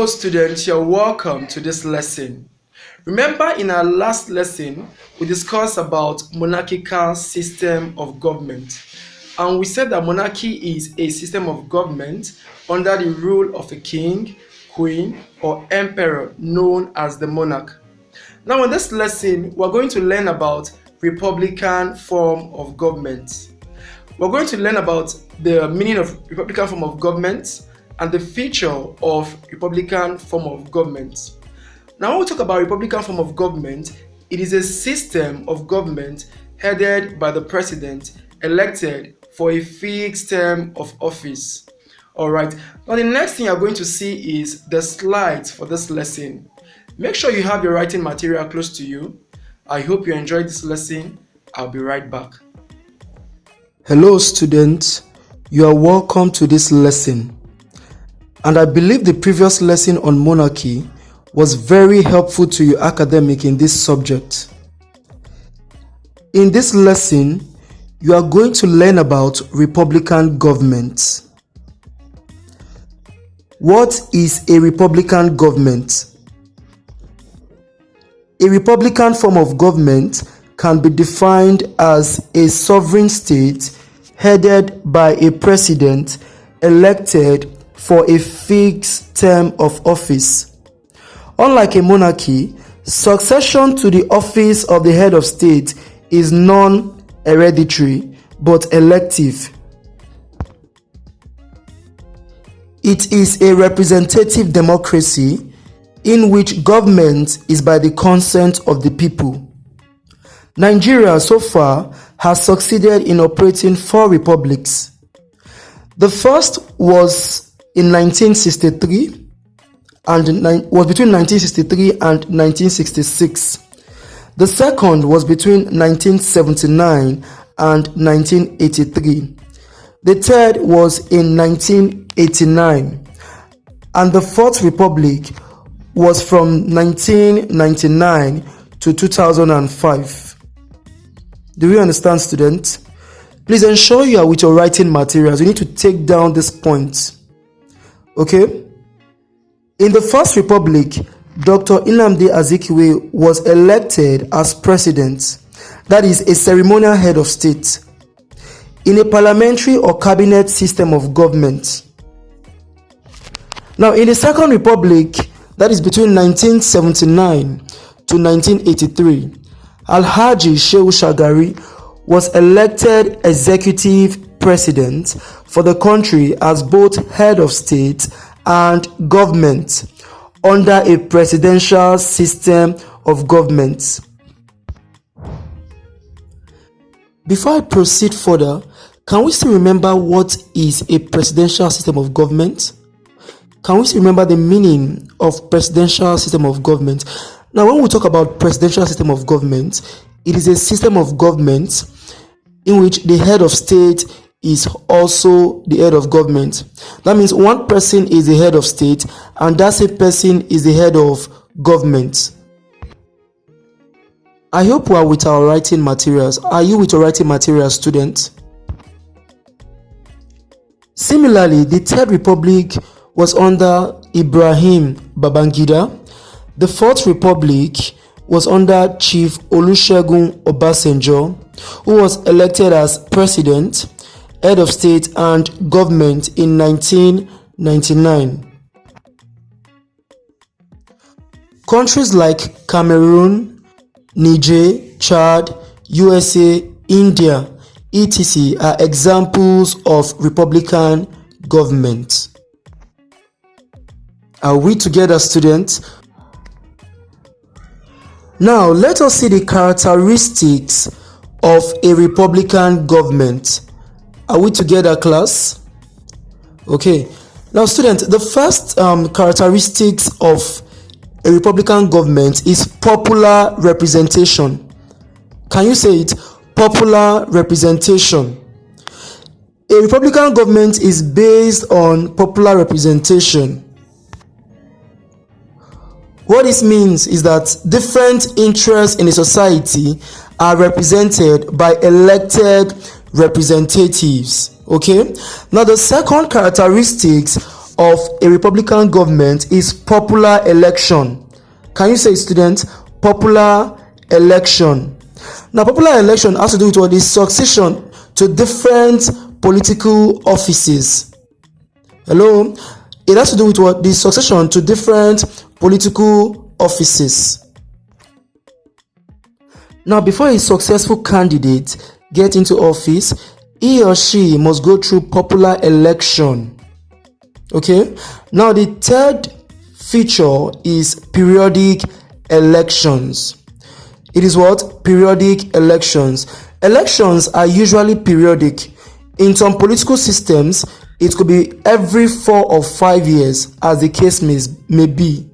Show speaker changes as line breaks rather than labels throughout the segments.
Hello students, you're welcome to this lesson. Remember in our last lesson, we discussed about monarchical system of government. And we said that monarchy is a system of government under the rule of a king, queen, or emperor known as the monarch. Now in this lesson, we're going to learn about republican form of government. We're going to learn about the meaning of republican form of government and the feature of republican form of government. Now when we talk about republican form of government, it is a system of government headed by the president elected for a fixed term of office. Alright, now the next thing you're going to see is the slides for this lesson. Make sure you have your writing material close to you. I hope you enjoyed this lesson. I'll be right back.
Hello students, you are welcome to this lesson. And I believe the previous lesson on monarchy was very helpful to your academic in this subject. In this lesson, you are going to learn about republican government. What is a republican government? A republican form of government can be defined as a sovereign state headed by a president elected for a fixed term of office. Unlike a monarchy, succession to the office of the head of state is non-hereditary but elective. It is a representative democracy in which government is by the consent of the people. Nigeria so far has succeeded in operating 4 republics. The first was in 1963 and was between 1963 and 1966. The second was between 1979 and 1983. The third was in 1989, and the fourth republic was from 1999 to 2005. Do you understand, students? Please ensure you are with your writing materials. You need to take down these points. Okay? In the First Republic, Dr. Nnamdi Azikiwe was elected as president, that is, a ceremonial head of state, in a parliamentary or cabinet system of government. Now, in the Second Republic, that is between 1979 to 1983, Alhaji Shehu Shagari was elected executive president for the country as both head of state and government under a presidential system of government. Before I proceed further, can we still remember what is a presidential system of government? Can we still remember the meaning of presidential system of government? Now, when we talk about presidential system of government, it is a system of government in which the head of state is also the head of government. That means one person is the head of state and that same person is the head of government. I hope we are with our writing materials. Are you with your writing materials, students? Similarly, the Third Republic was under Ibrahim Babangida. The Fourth Republic was under Chief Olusegun Obasanjo, who was elected as president, head of state and government in 1999. Countries like Cameroon, Niger, Chad, USA, India, etc. are examples of republican government. Are we together, students? Now, let us see the characteristics of a republican government. Are we together, class? Okay. Now, students, the first characteristics of a republican government is popular representation. Can you say it? Popular representation. A republican government is based on popular representation. What this means is that different interests in a society are represented by elected representatives. Okay. Now, the second characteristics of a Republican government is popular election. Can you say, student? Popular election. Now, popular election has to do with what is succession to different political offices. Hello? It has to do with what the succession to different political offices. Now, before a successful candidate gets into office, he or she must go through popular election. Okay? Now, the third feature is periodic elections. It is what? Periodic elections. Elections are usually periodic. In some political systems, it could be every 4 or 5 years, as the case may be.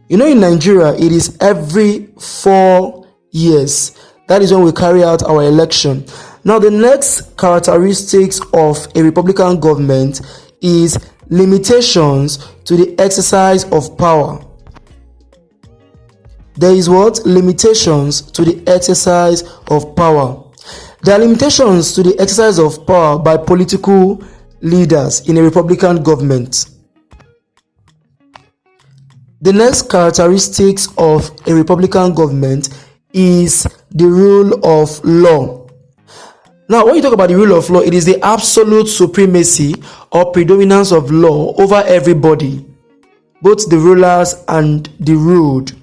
You know, in Nigeria, it is every 4 years. That is when we carry out our election. Now, the next characteristics of a Republican government is limitations to the exercise of power. There is what? Limitations to the exercise of power. There are limitations to the exercise of power by political leaders in a Republican government. The next characteristics of a Republican government is the rule of law. Now, when you talk about the rule of law, it is the absolute supremacy or predominance of law over everybody, both the rulers and the ruled.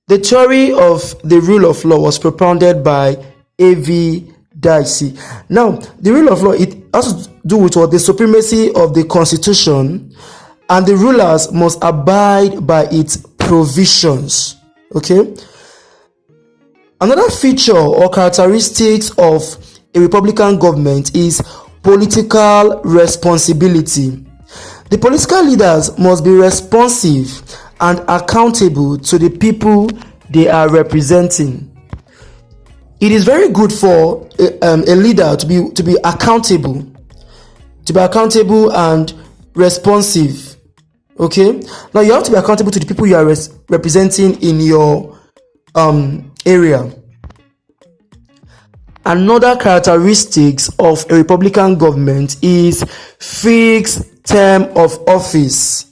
The theory of the rule of law was propounded by A.V. Dicey. Now, the rule of law, it has to do with what? The supremacy of the Constitution, and the rulers must abide by its provisions. Okay? Another feature or characteristics of a Republican government is political responsibility. The political leaders must be responsive and accountable to the people they are representing. It is very good for a leader to be accountable, and responsive. Okay, now you have to be accountable to the people you are representing in your area. Another characteristics of a Republican government is fixed term of office.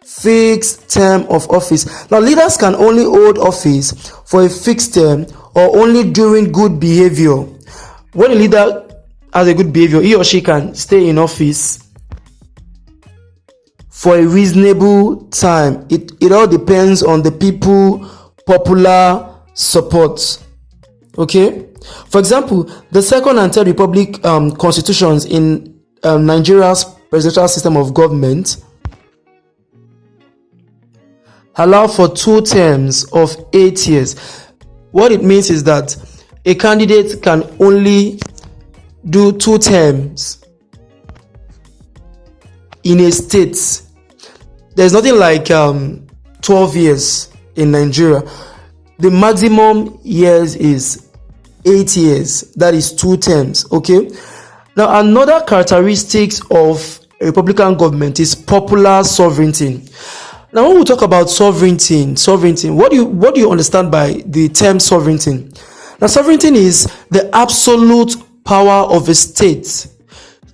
Fixed term of office. Now, leaders can only hold office for a fixed term or only during good behavior. When a leader has a good behavior, he or she can stay in office for a reasonable time. It all depends on the people popular support. Okay, for example, the second and third republic constitutions in Nigeria's presidential system of government allow for 2 terms of 8 years. What it means is that a candidate can only do 2 terms in a state. There's nothing like 12 years in Nigeria. The maximum years is 8 years. That is 2 terms. Okay. Now, another characteristics of a Republican government is popular sovereignty. Now, when we talk about sovereignty, what do you understand by the term sovereignty? Now, sovereignty is the absolute power of a state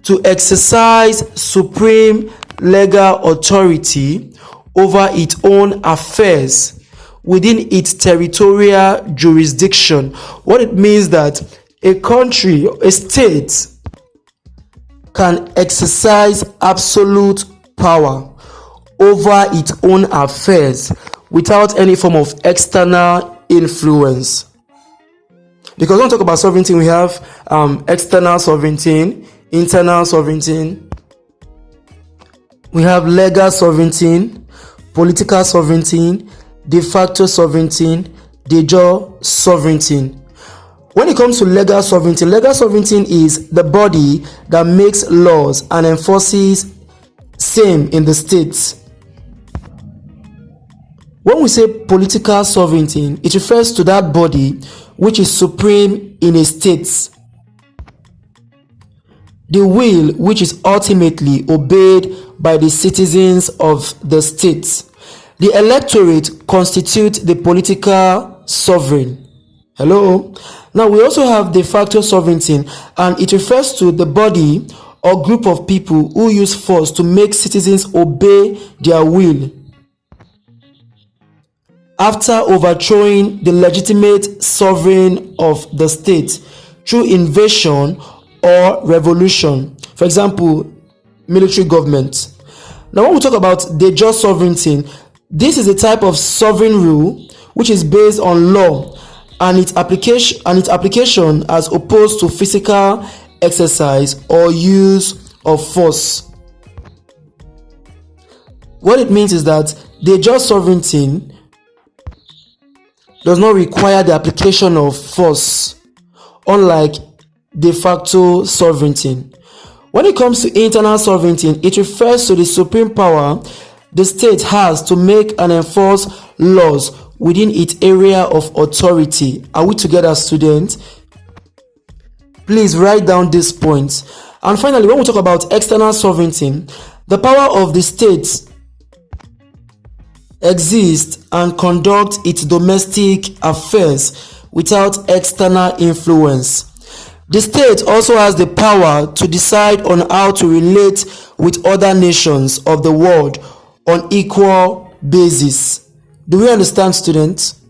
to exercise supreme legal authority over its own affairs within its territorial jurisdiction. What it means that a country, a state, can exercise absolute power over its own affairs without any form of external influence. Because when we talk about sovereignty, we have external sovereignty, internal sovereignty, we have legal sovereignty, political sovereignty, de facto sovereignty, de jure sovereignty. When it comes to legal sovereignty is the body that makes laws and enforces same in the states. When we say political sovereignty, it refers to that body which is supreme in a state. The will which is ultimately obeyed by the citizens of the state. The electorate constitutes the political sovereign. Hello? Now we also have de facto sovereignty, and it refers to the body or group of people who use force to make citizens obey their will after overthrowing the legitimate sovereign of the state through invasion or revolution. For example, military government. Now, when we talk about de jure sovereignty, this is a type of sovereign rule which is based on law and its application as opposed to physical exercise or use of force. What it means is that de jure sovereignty does not require the application of force, unlike de facto sovereignty. When it comes to internal sovereignty, it refers to the supreme power the state has to make and enforce laws within its area of authority. Are we together, students? Please write down these points. And finally, when we talk about external sovereignty, the power of the state exists and conduct its domestic affairs without external influence. The state also has the power to decide on how to relate with other nations of the world on equal basis. Do we understand, students?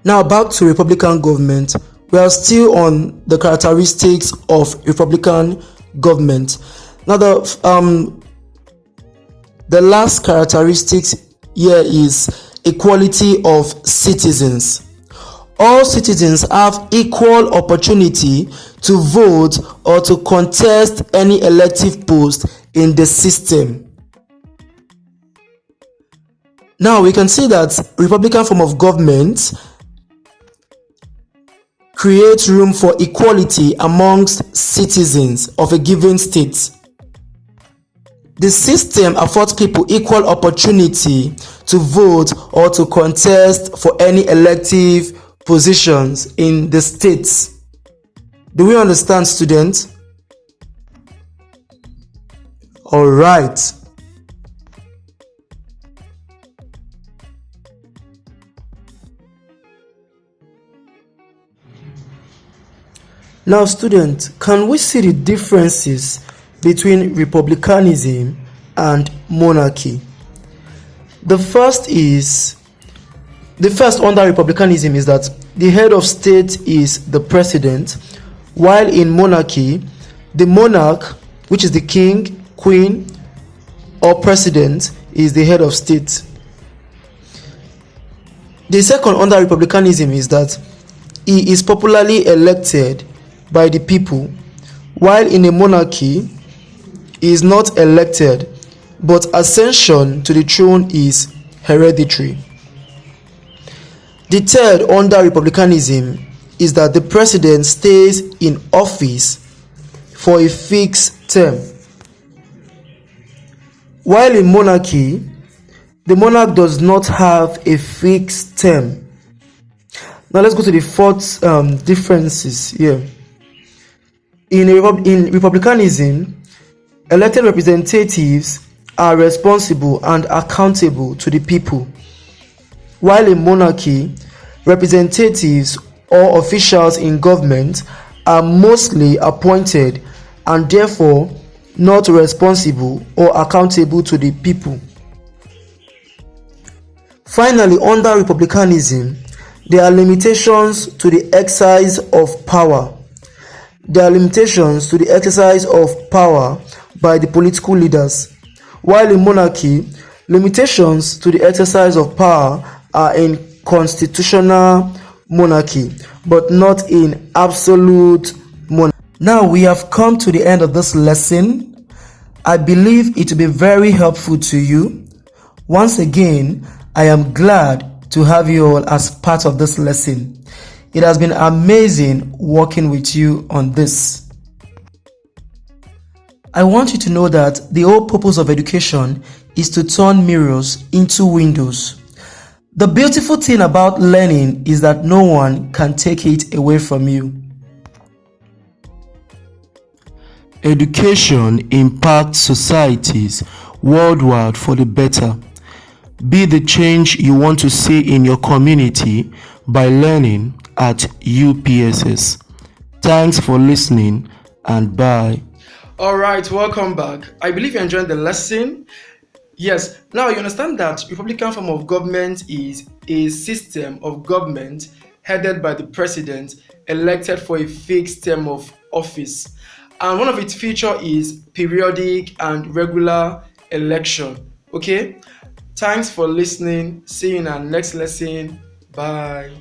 Now back to Republican government. We are still on the characteristics of Republican government. Now the last characteristics here is equality of citizens. All citizens have equal opportunity to vote or to contest any elective post in the system. Now we can see that Republican form of government creates room for equality amongst citizens of a given state. The system affords people equal opportunity to vote or to contest for any elective positions in the states. Do we understand, students? All right. Now, students, can we see the differences between republicanism and monarchy? The first under republicanism is that the head of state is the president, while in monarchy, the monarch, which is the king, queen, or president, is the head of state. The second under republicanism is that he is popularly elected by the people, while in a monarchy, he is not elected, but ascension to the throne is hereditary. The third under republicanism is that the president stays in office for a fixed term, while in monarchy, the monarch does not have a fixed term. Now let's go to the fourth differences here. In republicanism, elected representatives are responsible and accountable to the people, while in monarchy, representatives or officials in government are mostly appointed and therefore not responsible or accountable to the people. Finally, under republicanism, there are limitations to the exercise of power. There are limitations to the exercise of power by the political leaders, while in monarchy, limitations to the exercise of power are in constitutional monarchy, but not in absolute monarchy. Now we have come to the end of this lesson. I believe it will be very helpful to you. Once again, I am glad to have you all as part of this lesson. It has been amazing working with you on this. I want you to know that the whole purpose of education is to turn mirrors into windows. The beautiful thing about learning is that no one can take it away from you.
Education impacts societies worldwide for the better. Be the change you want to see in your community by learning at UPSS. Thanks for listening and bye.
All right, welcome back. I believe you enjoyed the lesson. Yes, now you understand that Republican form of government is a system of government headed by the president elected for a fixed term of office. And one of its feature is periodic and regular election. Okay? Thanks for listening. See you in our next lesson. Bye.